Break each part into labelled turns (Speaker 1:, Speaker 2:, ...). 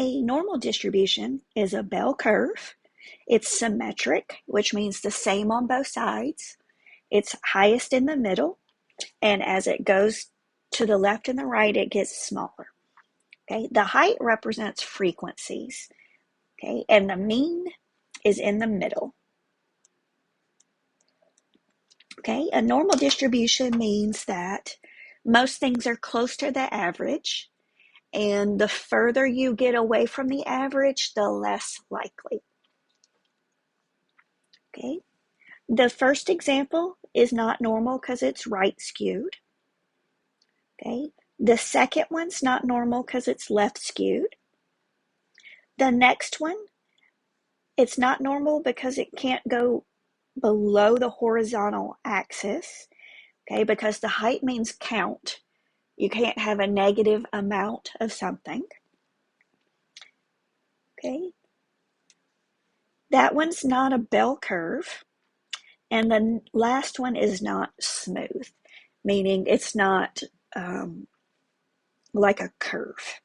Speaker 1: A normal distribution is a bell curve. It's symmetric, which means the same on both sides. It's highest in the middle, and as it goes to the left and the right, it gets smaller. Okay, the height represents frequencies. Okay, and the mean is in the middle. Okay, a normal distribution means that most things are close to the average, and the further you get away from the average, the less likely. Okay, the first example is not normal because it's right skewed. Okay, the second one's not normal because it's left skewed. The next one, it's not normal because it can't go below the horizontal axis, okay, because the height means count. You can't have a negative amount of something. Okay, that one's not a bell curve, and the last one is not smooth, meaning it's not like a curve.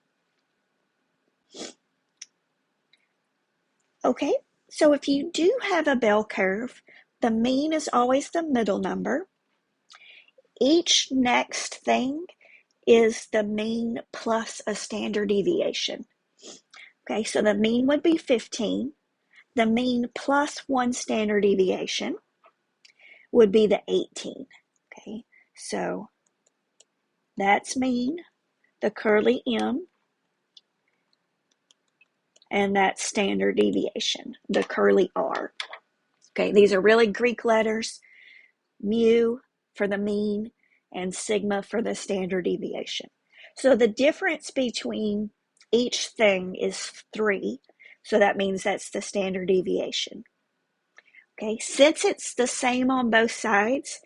Speaker 1: Okay, so if you do have a bell curve, the mean is always the middle number. Each next thing is the mean plus a standard deviation. Okay, so the mean would be 15. The mean plus one standard deviation would be the 18. Okay, so that's mean, the curly M, and that's standard deviation, the curly R. Okay, these are really Greek letters, mu for the mean and sigma for the standard deviation. So the difference between each thing is 3, so that means that's the standard deviation. Okay, since it's the same on both sides,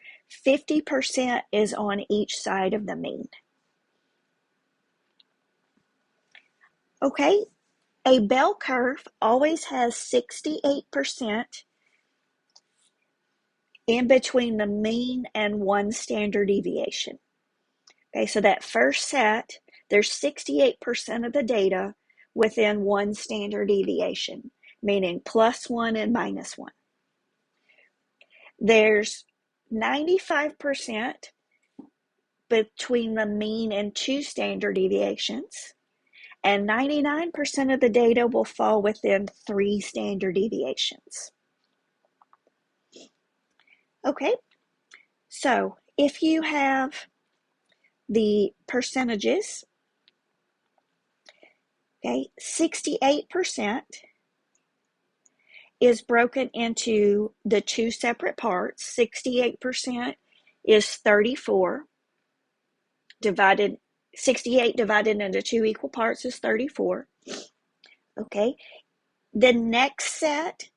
Speaker 1: 50% is on each side of the mean. Okay, a bell curve always has 68% in between the mean and one standard deviation. Okay, so that first set, there's 68% of the data within one standard deviation, meaning plus 1 and minus 1. There's 95% between the mean and 2 standard deviations, and 99% of the data will fall within 3 standard deviations. Okay, so if you have the percentages, okay, 68% is broken into the 2 separate parts. 68% is 34 divided, 68 divided into 2 equal parts is 34. Okay, the next set,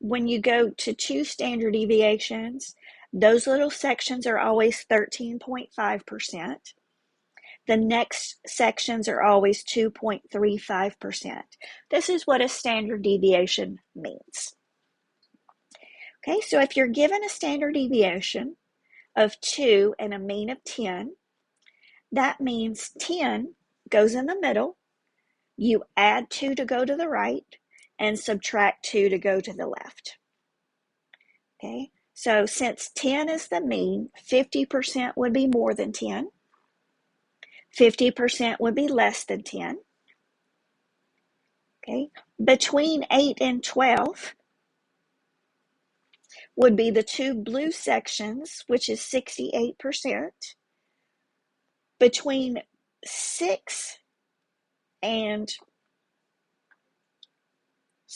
Speaker 1: when you go to 2 standard deviations, those little sections are always 13.5%. The next sections are always 2.35%. This is what a standard deviation means. Okay, so if you're given a standard deviation of 2 and a mean of 10, that means 10 goes in the middle, you add 2 to go to the right, and subtract 2 to go to the left. Okay, so since 10 is the mean, 50% would be more than 10. 50% would be less than 10. Okay, between 8 and 12 would be the 2 blue sections, which is 68%. Between 6 and,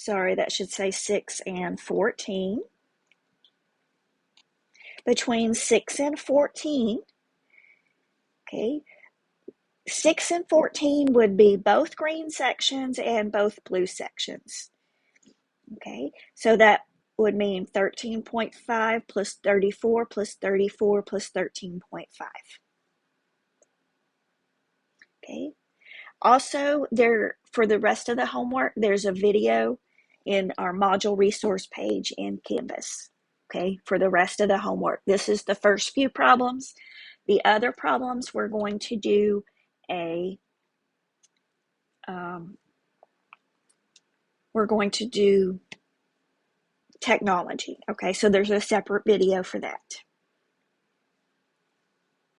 Speaker 1: that should say 6 and 14. Between 6 and 14, okay, 6 and 14 would be both green sections and both blue sections. Okay, so that would mean 13.5 plus 34 plus 34 plus 13.5. Okay, also for the rest of the homework, there's a video in our module resource page in Canvas. Okay, for the rest of the homework. This is the first few problems. The other problems we're going to do a we're going to do technology. Okay, so there's a separate video for that.